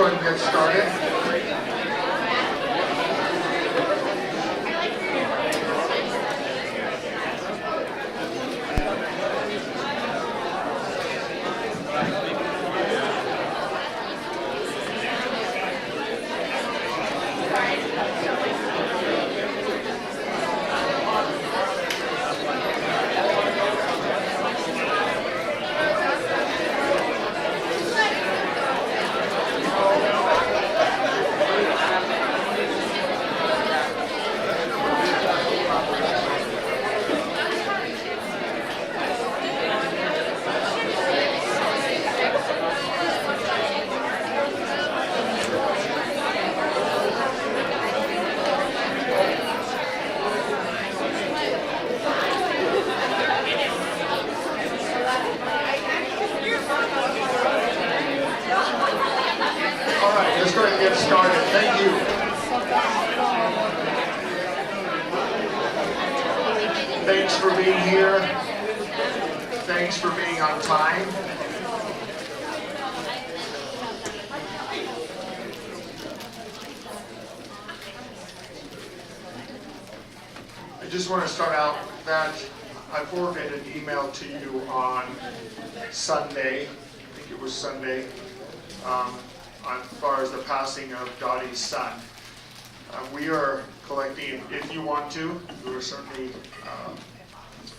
go ahead and get started. Let's go ahead and get started. Thank you. Thanks for being here. Thanks for being on time. I just want to start out that I forwarded an email to you on Sunday. I think it was Sunday. As far as the passing of Dottie's son. We are collecting, if you want to, we're certainly,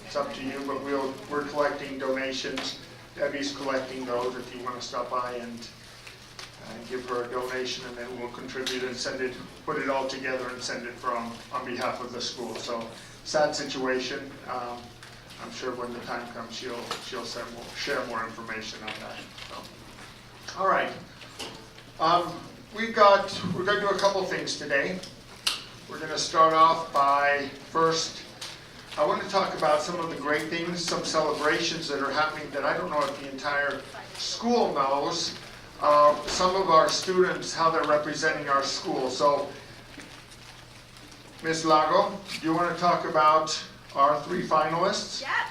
it's up to you, but we're collecting donations. Debbie's collecting those if you want to stop by and give her a donation, and then we'll contribute and send it, put it all together and send it on behalf of the school. So, sad situation. I'm sure when the time comes she'll share more information on that. So. All right. We're going to do a couple things today. We're going to start off by first, I want to talk about some of the great things, some celebrations that are happening that I don't know if the entire school knows. Some of our students, how they're representing our school. So, Ms. Lago, do you want to talk about our 3 finalists? Yeah.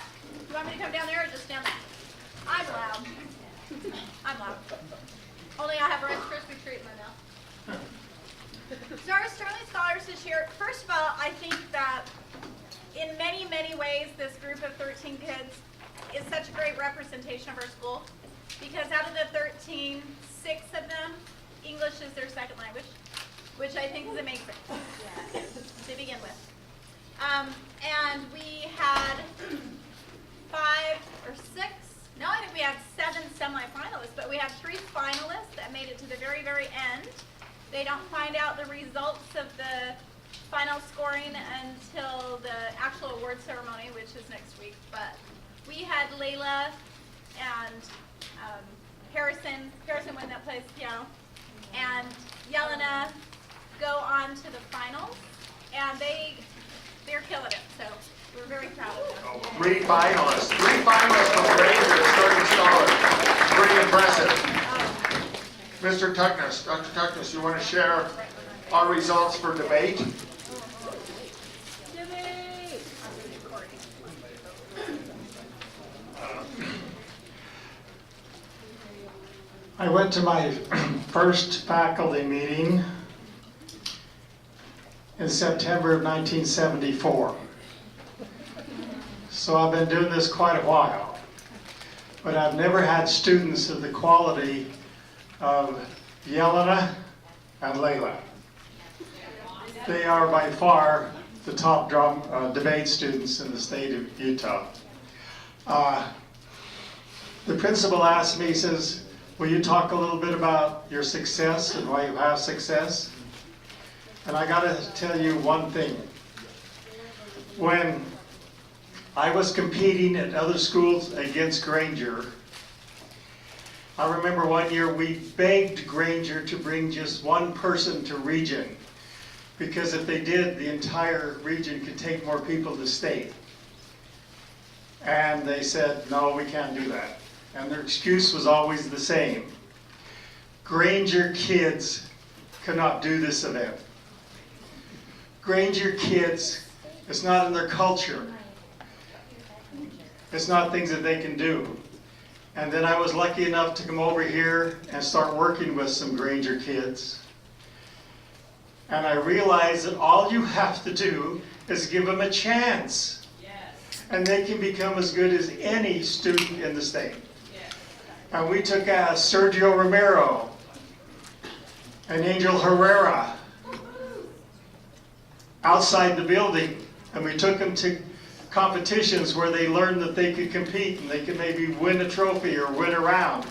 You want me to come down there or just stand there? I'm loud. I'm loud. Only I have a Rice Krispie treat in my mouth. So our Sterling Scholars this year, first of all, I think that in many, many ways, this group of 13 kids is such a great representation of our school, because out of the 13, 6 of them, English is their second language, which I think is amazing to begin with. And we had 5 or 6, no, I think we had 7 semifinalists, but we had 3 finalists that made it to the very, very end. They don't find out the results of the final scoring until the actual award ceremony, which is next week. But we had Layla and Harrison win that place piano, and Yelena go on to the finals, and they're killing it. So we're very proud of them. 3 finalists. 3 finalists from Granger, starting scholar. Pretty impressive. Mr. Tuckness, Dr. Tuckness, you want to share our results for debate? I went to my first faculty meeting in September of 1974. So I've been doing this quite a while. But I've never had students of the quality of Yelena and Layla. They are by far the top debate students in the state of Utah. The principal asked me, he says, will you talk a little bit about your success and why you have success? And I got to tell you one thing. When I was competing at other schools against Granger, I remember one year we begged Granger to bring just one person to region, because if they did, the entire region could take more people to state. And they said, no, we can't do that. And their excuse was always the same. Granger kids cannot do this event. Granger kids, it's not in their culture. It's not things that they can do. And then I was lucky enough to come over here and start working with some Granger kids. And I realized that all you have to do is give them a chance. Yes. And they can become as good as any student in the state. Yes. And we took Sergio Romero and Angel Herrera outside the building, and we took them to competitions where they learned that they could compete and they could maybe win a trophy or win a round.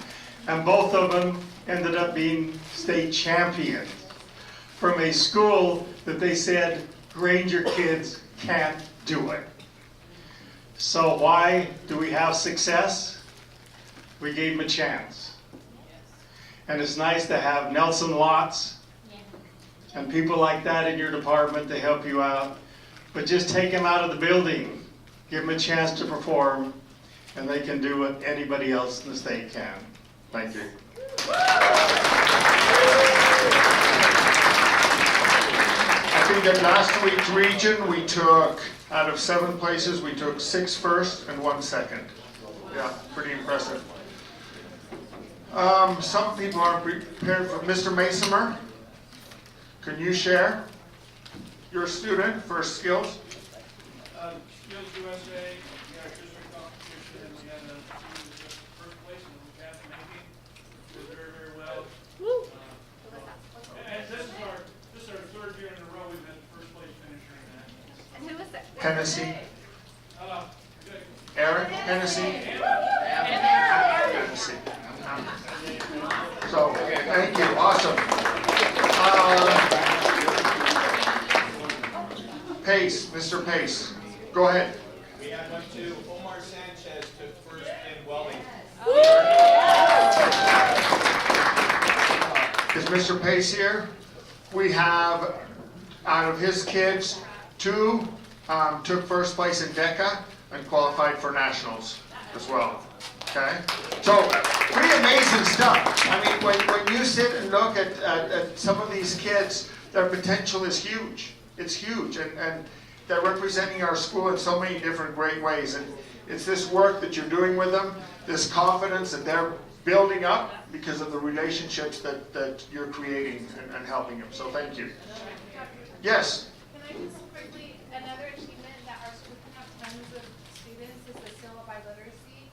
And both of them ended up being state champions from a school that they said Granger kids can't do it. So why do we have success? We gave them a chance. And it's nice to have Nelson Lotz and people like that in your department to help you out. But just take them out of the building, give them a chance to perform, and they can do what anybody else in the state can. Thank you. I think at last week's region, we took, out of 7 places, we took 6 first and 1 second. Yeah, pretty impressive. Some people aren't prepared for Mr. Masomer. Can you share your student for skills? Skills USA, we had a district competition, and we had a student that took first place in the cast making. Did very, very well. And this is our 3rd year in a row we've had the first place finisher in that. And who is it? Hennessy. Good. Eric Hennessy. Hennessy. So, thank you. Awesome. Pace, Mr. Pace. Go ahead. We had one too. Omar Sanchez took first in welding. Is Mr. Pace here? We have, out of his kids, 2 took first place in DECA and qualified for nationals as well. Okay? So, pretty amazing stuff. I mean, when you sit and look at some of these kids, their potential is huge. It's huge, and they're representing our school in so many different great ways. And it's this work that you're doing with them, this confidence that they're building up because of the relationships that you're creating and helping them. So thank you. Yes? Can I just quickly, another achievement that our school can have tons of students is the syllabi literacy.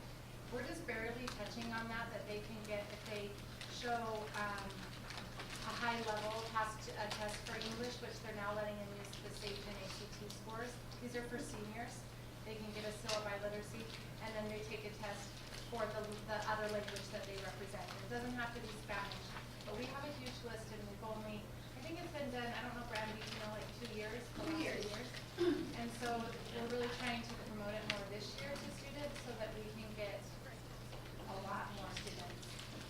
We're just barely touching on that they can get if they show a high level, pass a test for English, which they're now letting them use the state and ACT scores. These are for seniors. They can get a syllabi literacy, and then they take a test for the other language that they represent. It doesn't have to be Spanish, but we have a huge list, and we've only, I think it's been done, I don't know, Brandy, you know, like 2 years? 2 years. And so we're really trying to promote it more this year to students so that we can get a lot more students.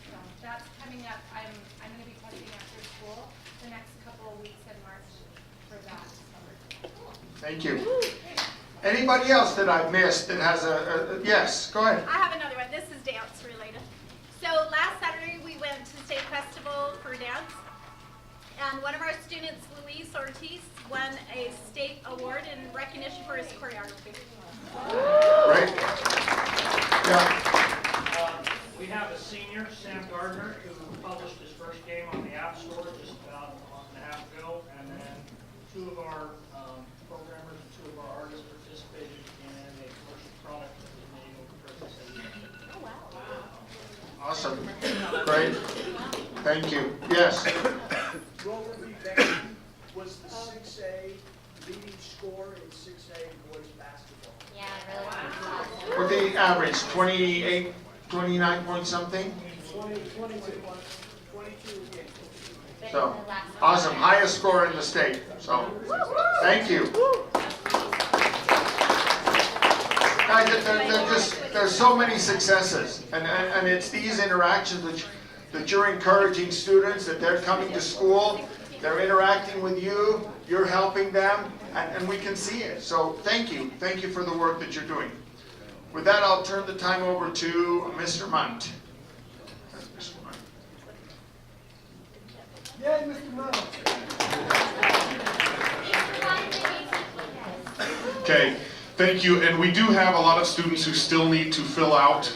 So that's coming up. I'm going to be testing after school the next couple of weeks in March for that. Thank you. Anybody else that I've missed that has yes, go ahead. I have another one. This is dance related. So last Saturday we went to State Festival for dance, and one of our students, Luis Ortiz, won a state award in recognition for his choreography. Right? Yeah. We have a senior, Sam Gardner, who published his first game on the App Store just about a month and a half ago, and then 2 of our programmers and 2 of our artists participated in a commercial product that was made over Christmas. Oh, wow. Awesome. Great. Thank you. Yes. Rover B. Becky was the 6A leading scorer in 6A boys basketball. Yeah, really. What the average? 28, 29 point something? 22 games. So, awesome. Highest score in the state. So, thank you. Guys, there's so many successes. And it's these interactions that you're encouraging students, that they're coming to school, they're interacting with you, you're helping them, and we can see it. So, thank you. Thank you for the work that you're doing. With that, I'll turn the time over to Mr. Munt. Yay, Mr. Munt. Okay, thank you. And we do have a lot of students who still need to fill out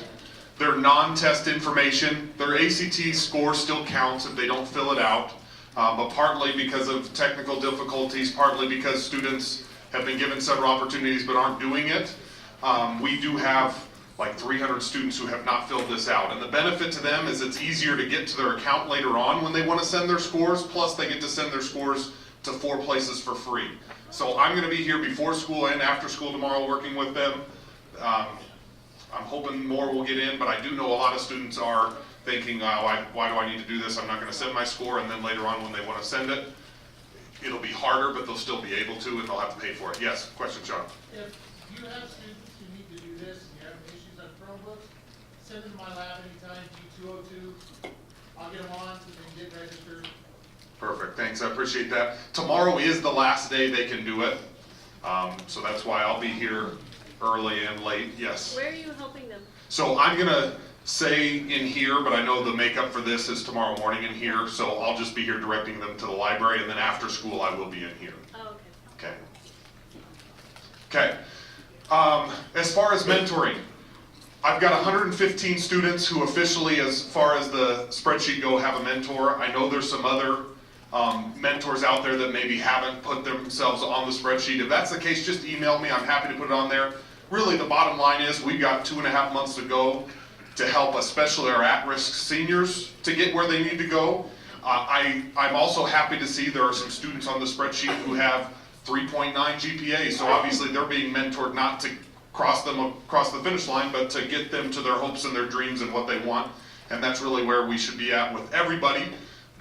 their non-test information. Their ACT score still counts if they don't fill it out, but partly because of technical difficulties, partly because students have been given several opportunities but aren't doing it. We do have like 300 students who have not filled this out. And the benefit to them is it's easier to get to their account later on when they want to send their scores, plus they get to send their scores to 4 places for free. So I'm going to be here before school and after school tomorrow working with them. I'm hoping more will get in, but I do know a lot of students are thinking, why do I need to do this? I'm not going to send my score, and then later on when they want to send it, it'll be harder, but they'll still be able to, and they'll have to pay for it. Yes, question, Sean? If you have students who need to do this and you're having issues on Chromebooks, send them to my lab anytime, G202. I'll get them on so they can get registered. Perfect, thanks, I appreciate that. Tomorrow is the last day they can do it, so that's why I'll be here early and late, yes. Where are you helping them? So I'm gonna say in here, but I know the makeup for this is tomorrow morning in here, so I'll just be here directing them to the library, and then after school I will be in here. Oh, okay. Okay. As far as mentoring, I've got 115 students who officially, as far as the spreadsheet go, have a mentor. I know there's some other mentors out there that maybe haven't put themselves on the spreadsheet. If that's the case, just email me. I'm happy to put it on there. Really, the bottom line is we've got 2.5 months to go to help especially our at-risk seniors to get where they need to go. I'm also happy to see there are some students on the spreadsheet who have 3.9 GPA, so obviously they're being mentored not to cross them across the finish line, but to get them to their hopes and their dreams and what they want. And that's really where we should be at with everybody.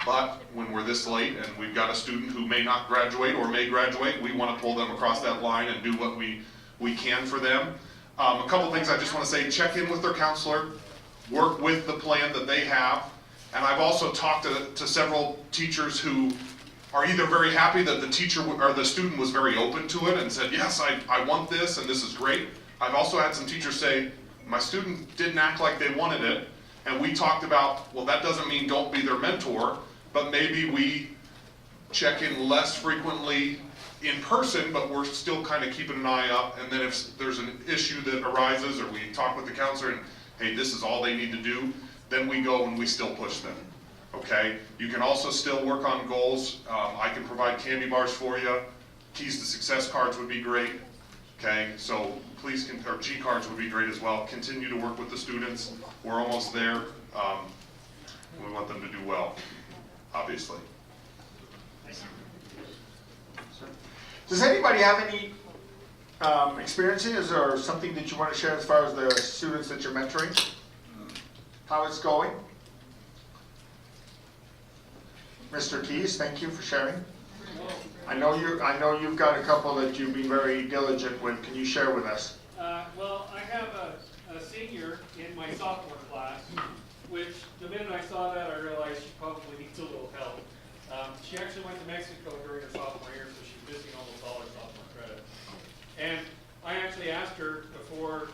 But when we're this late and we've got a student who may not graduate or may graduate, we want to pull them across that line and do what we can for them. A couple things I just want to say: check in with their counselor, work with the plan that they have. And I've also talked to several teachers who are either very happy that the teacher or the student was very open to it and said, yes, I want this and this is great. I've also had some teachers say, my student didn't act like they wanted it. And we talked about, well, that doesn't mean don't be their mentor, but maybe we check in less frequently in person, but we're still kind of keeping an eye up. And then if there's an issue that arises or we talk with the counselor and, hey, this is all they need to do, then we go and we still push them. Okay? You can also still work on goals. I can provide candy bars for you. Keys to success cards would be great. Okay? So please, or G cards would be great as well. Continue to work with the students. We're almost there. We want them to do well, obviously. Does anybody have any experiences or something that you want to share as far as the students that you're mentoring? How it's going? Mr. Keys, thank you for sharing. I know you've got a couple that you've been very diligent with. Can you share with us? Well, I have a senior in my sophomore class, which the minute I saw that, I realized she probably needs a little help. She actually went to Mexico during her sophomore year, so she's missing almost all her sophomore credit. And I actually asked her before,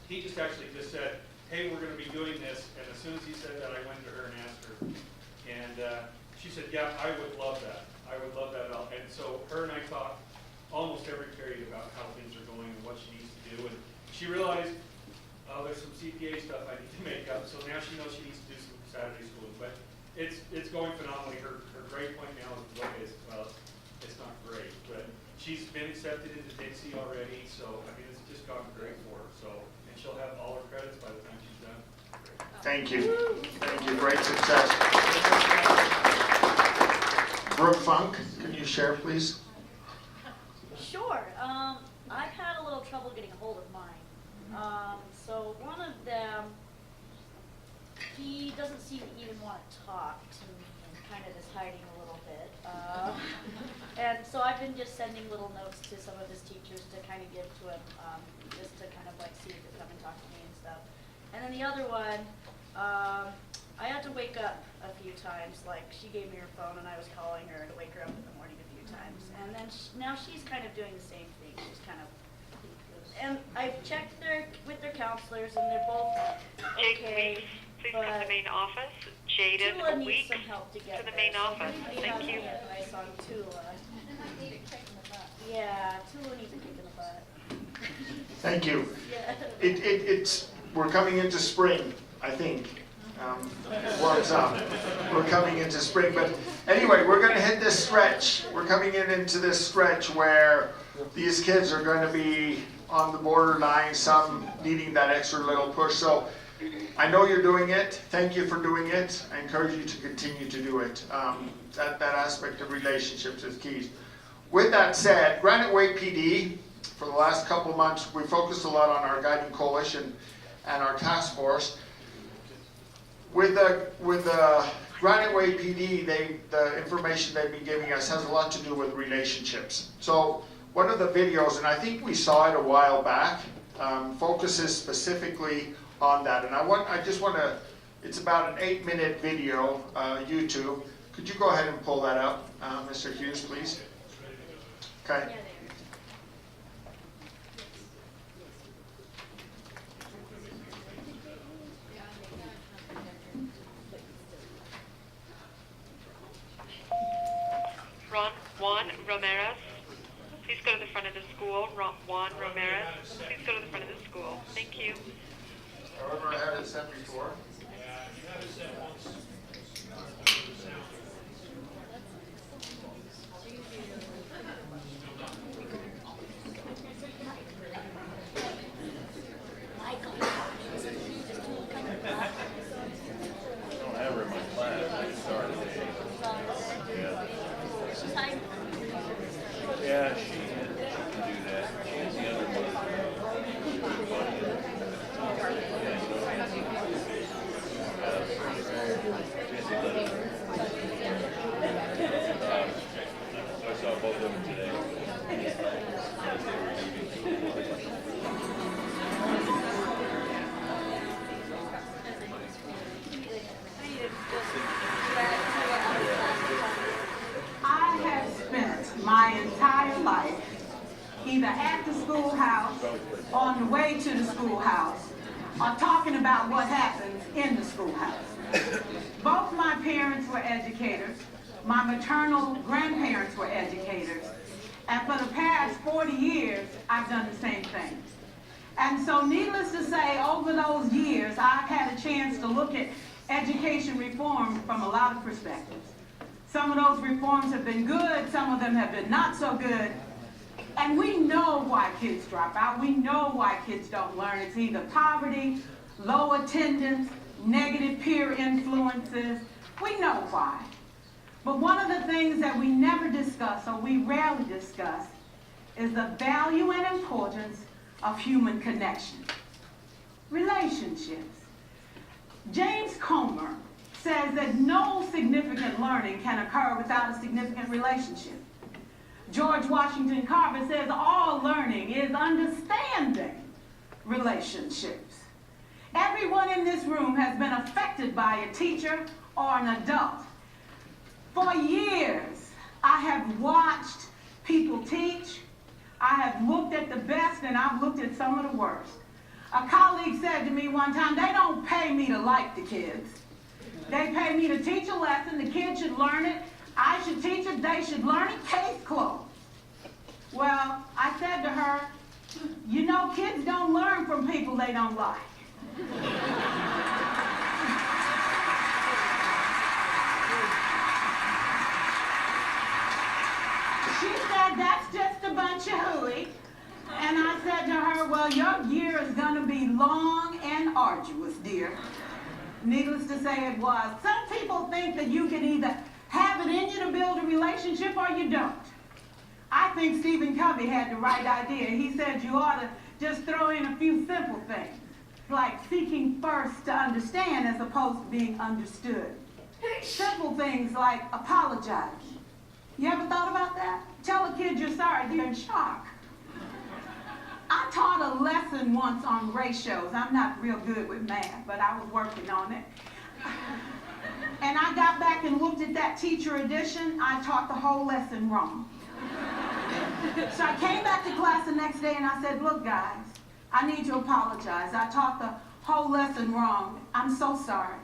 he just said, hey, we're going to be doing this. And as soon as he said that, I went to her and asked her. And she said, yeah, I would love that. I would love that. And so her and I talked almost every period about how things are going and what she needs to do. And she realized, oh, there's some CPA stuff I need to make up. So now she knows she needs to do some Saturday schooling. But it's going phenomenally. Her grade point now is, okay, well, it's not great. But she's been accepted into Dixie already. So, I mean, it's just gone great for her. So, and she'll have all her credits by the time she's done. Thank you. Thank you. Great success. Brooke Funk, can you share, please? Sure. I've had a little trouble getting a hold of mine. So one of them, he doesn't seem to even want to talk to me and kind of is hiding a little bit. And so I've been just sending little notes to some of his teachers to kind of give to him, just to kind of like see if he'll come and talk to me and stuff. And then the other one, I had to wake up a few times. Like, she gave me her phone and I was calling her to wake her up in the morning a few times. And then now she's kind of doing the same thing. She's kind of, and I've checked with their counselors and they're both okay. Please come to the main office. Jaden Tula needs Weeks some help to get to the there. main So office. if anybody Thank has you. any advice on Tula. Yeah, Tula needs a kick in the butt. Thank you. Yeah. It's we're coming into spring, I think. It warms up. We're coming into spring. But anyway, we're going to hit this stretch. We're coming into this stretch where these kids are going to be on the borderline, some needing that extra little push. So I know you're doing it. Thank you for doing it. I encourage you to continue to do it. That aspect of relationships is key. With that said, Granite Way PD, for the last couple of months, we focused a lot on our guiding coalition and our task force. With the Granite Way PD, the information they've been giving us has a lot to do with relationships. So one of the videos, and I think we saw it a while back, focuses specifically on that. And I just want to, it's about an 8-minute video, YouTube. Could you go ahead and pull that up, Mr. Hughes, please? Okay. Juan Ramirez, please go to the front of the school. Juan Ramirez, please go to the front of the school. Thank you. However, I had it sent before. Yeah, she can do that. She has the other one. I saw both of them today. I have spent my entire life either at the schoolhouse, on the way to the schoolhouse, or talking about what happens in the schoolhouse. Both my parents were educators. My maternal grandparents were educators. And for the past 40 years, I've done the same thing. And so needless to say, over those years, I've had a chance to look at education reform from a lot of perspectives. Some of those reforms have been good, some of them have been not so good. And we know why kids drop out. We know why kids don't learn. It's either poverty, low attendance, negative peer influences. We know why. But one of the things that we never discuss, or we rarely discuss, is the value and importance of human connection. Relationships. James Comer says that no significant learning can occur without a significant relationship. George Washington Carver says all learning is understanding relationships. Everyone in this room has been affected by a teacher or an adult. For years, I have watched people teach. I have looked at the best and I've looked at some of the worst. A colleague said to me one time, they don't pay me to like the kids. They pay me to teach a lesson. The kids should learn it. I should teach it. They should learn it. Case closed. Well, I said to her, you know, kids don't learn from people they don't like. She said, that's just a bunch of hooey. And I said to her, well, your year is going to be long and arduous, dear. Needless to say, it was. Some people think that you can either have it in you to build a relationship or you don't. I think Stephen Covey had the right idea. He said you ought to just throw in a few simple things, like seeking first to understand as opposed to being understood. Simple things like apologize. You ever thought about that? Tell a kid you're sorry, they're in shock. I taught a lesson once on ratios. I'm not real good with math, but I was working on it. And I got back and looked at that teacher edition. I taught the whole lesson wrong. So I came back to class the next day and I said, look guys, I need to apologize. I taught the whole lesson wrong. I'm so sorry.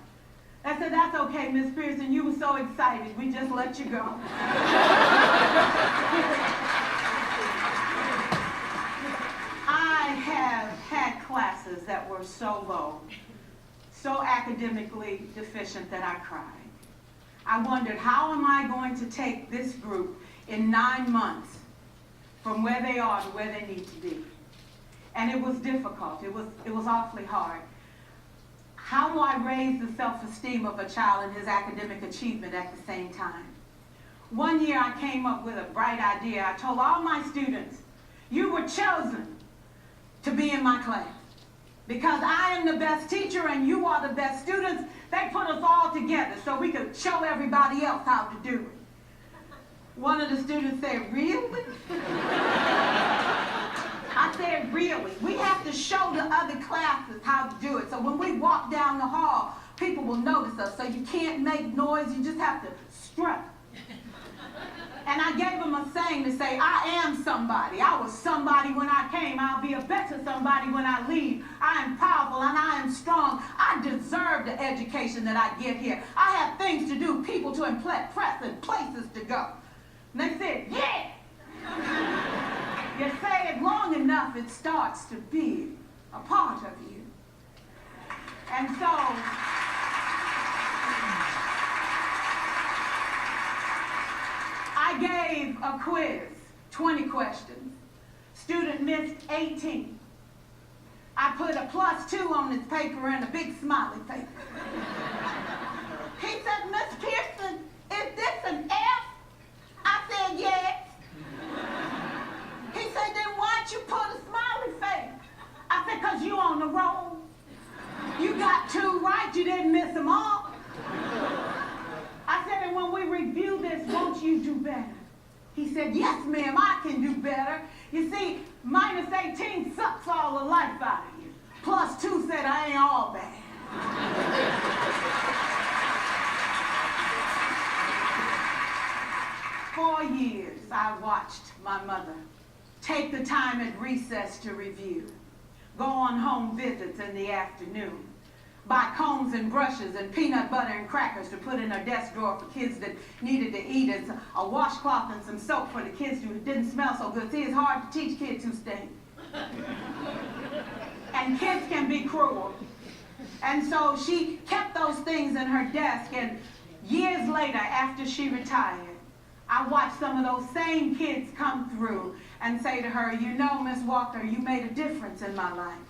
I said, that's okay, Miss Pearson. You were so excited. We just let you go. I had have had classes that were so low, so academically deficient that I cried. I wondered, how am I going to take this group in 9 months from where they are to where they need to be? And it was difficult. It was awfully hard. How do I raise the self-esteem of a child and his academic achievement at the same time? One year I came up with a bright idea. I told all my students, you were chosen to be in my class. Because I am the best teacher and you are the best students, they put us all together so we could show everybody else how to do it. One of the students said, really? I said, really? We have to show the other classes how to do it. So when we walk down the hall, people will notice us. So you can't make noise, you just have to strut. And I gave them a saying to say, I am somebody. I was somebody when I came. I'll be a better somebody when I leave. I am powerful and I am strong. I deserve the education that I get here. I have things to do, people to impress, and places to go. And they said, yeah. You say it long enough, it starts to be a part of you. And so, I gave a quiz, 20 questions. Student missed 18. I put a +2 on his paper and a big smiley face. He said, Miss Kirsten, is this an F? I said, yes. He said, then why'd you put a smiley face? I said, because you on the roll. You got 2 right, you didn't miss them all. I said, and when we review this, won't you do better? He said, yes, ma'am, I can do better. You see, -18 sucks all the life out of you. +2 said, I ain't all bad. 4 years I watched my mother take the time at recess to review, go on home visits in the afternoon, buy combs and brushes and peanut butter and crackers to put in her desk drawer for kids that needed to eat, and a washcloth and some soap for the kids who didn't smell so good. See, it's hard to teach kids who stink. And kids can be cruel. And so she kept those things in her desk, and years later, after she retired, I watched some of those same kids come through and say to her, you know, Miss Walker, you made a difference in my life.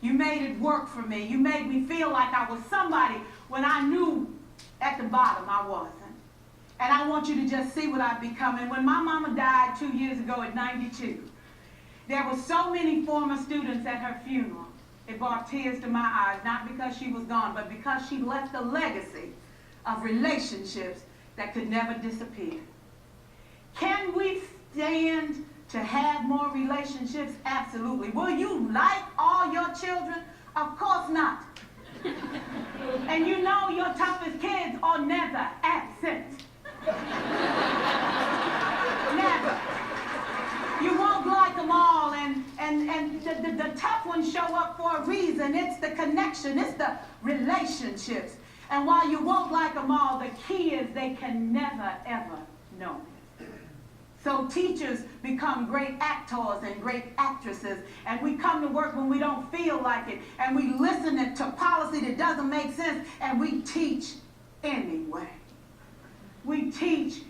You made it work for me. You made me feel like I was somebody when I knew at the bottom I wasn't. And I want you to just see what I've become. And when my mama died 2 years ago at 92, there were so many former students at her funeral. It brought tears to my eyes, not because she was gone, but because she left a legacy of relationships that could never disappear. Can we stand to have more relationships? Absolutely. Will you like all your children? Of course not. And you know your toughest kids are never absent. Never. You won't like them all, and the tough ones show up for a reason. It's the connection, it's the relationships. And while you won't like them all, the key is they can never, ever know. So teachers become great actors and great actresses, and we come to work when we don't feel like it, and we listen to policy that doesn't make sense, and we teach anyway. We teach